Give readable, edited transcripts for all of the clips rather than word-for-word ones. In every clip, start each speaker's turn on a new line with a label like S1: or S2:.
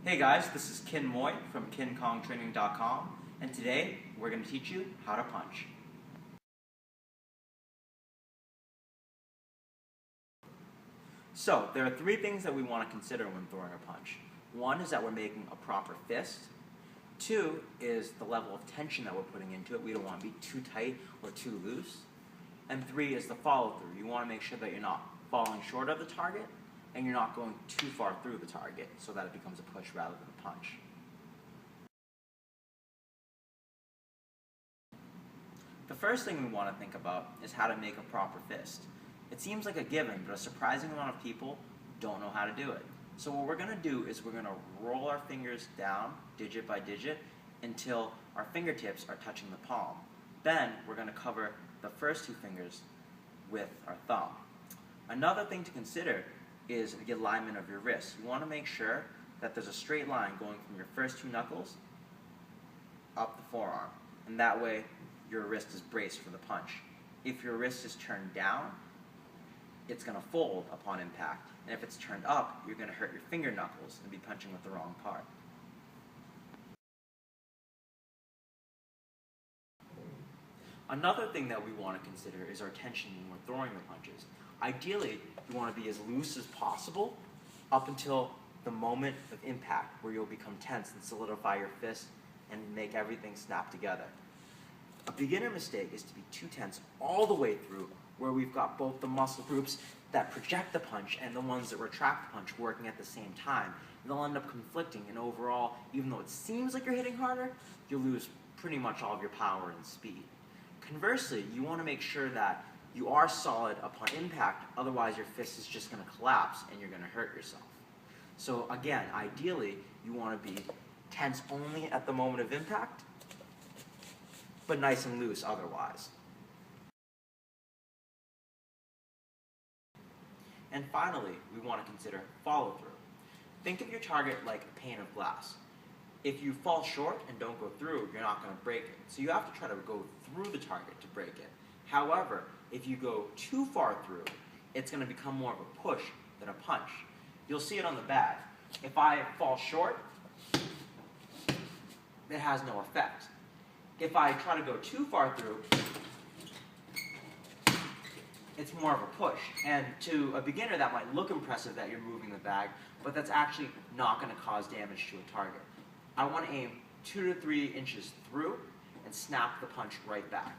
S1: Hey guys, this is Kin Moy from KinKongTraining.com, and today we're going to teach you how to punch. So, there are three things that we want to consider when throwing a punch. One is that we're making a proper fist. Two is the level of tension that we're putting into it. We don't want to be too tight or too loose. And three is the follow-through. You want to make sure that you're not falling short of the target and you're not going too far through the target so that it becomes a push rather than a punch. The first thing we want to think about is how to make a proper fist. It seems like a given, but a surprising amount of people don't know how to do it. So what we're going to do is we're going to roll our fingers down, digit by digit, until our fingertips are touching the palm. Then we're going to cover the first two fingers with our thumb. Another thing to consider is the alignment of your wrist. You want to make sure that there's a straight line going from your first two knuckles up the forearm, and that way your wrist is braced for the punch. If your wrist is turned down, it's going to fold upon impact, and if it's turned up, you're going to hurt your finger knuckles and be punching with the wrong part. Another thing that we want to consider is our tension when we're throwing the punches. Ideally, you want to be as loose as possible up until the moment of impact, where you'll become tense and solidify your fist and make everything snap together. A beginner mistake is to be too tense all the way through, where we've got both the muscle groups that project the punch and the ones that retract the punch working at the same time. And they'll end up conflicting, and overall, even though it seems like you're hitting harder, you'll lose pretty much all of your power and speed. Conversely, you want to make sure that you are solid upon impact, otherwise your fist is just going to collapse and you're going to hurt yourself. So again, ideally, you want to be tense only at the moment of impact, but nice and loose otherwise. And finally, we want to consider follow-through. Think of your target like a pane of glass. If you fall short and don't go through, you're not going to break it. So you have to try to go through the target to break it. However, if you go too far through, it's going to become more of a push than a punch. You'll see it on the bag. If I fall short, it has no effect. If I try to go too far through, it's more of a push. And to a beginner, that might look impressive that you're moving the bag, but that's actually not going to cause damage to a target. I want to aim 2 to 3 inches through and snap the punch right back.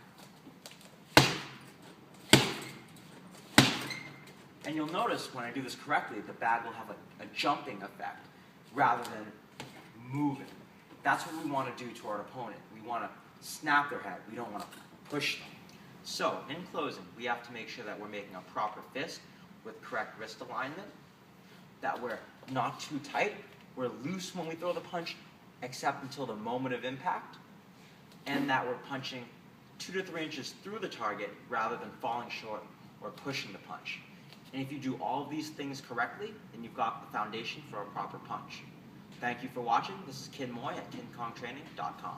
S1: And you'll notice when I do this correctly, the bag will have a jumping effect rather than moving. That's what we want to do to our opponent. We want to snap their head. We don't want to push them. So, in closing, we have to make sure that we're making a proper fist with correct wrist alignment, that we're not too tight, we're loose when we throw the punch, except until the moment of impact, and that we're punching 2 to 3 inches through the target rather than falling short or pushing the punch. And if you do all of these things correctly, then you've got the foundation for a proper punch. Thank you for watching. This is Kin Moy at KinKongTraining.com.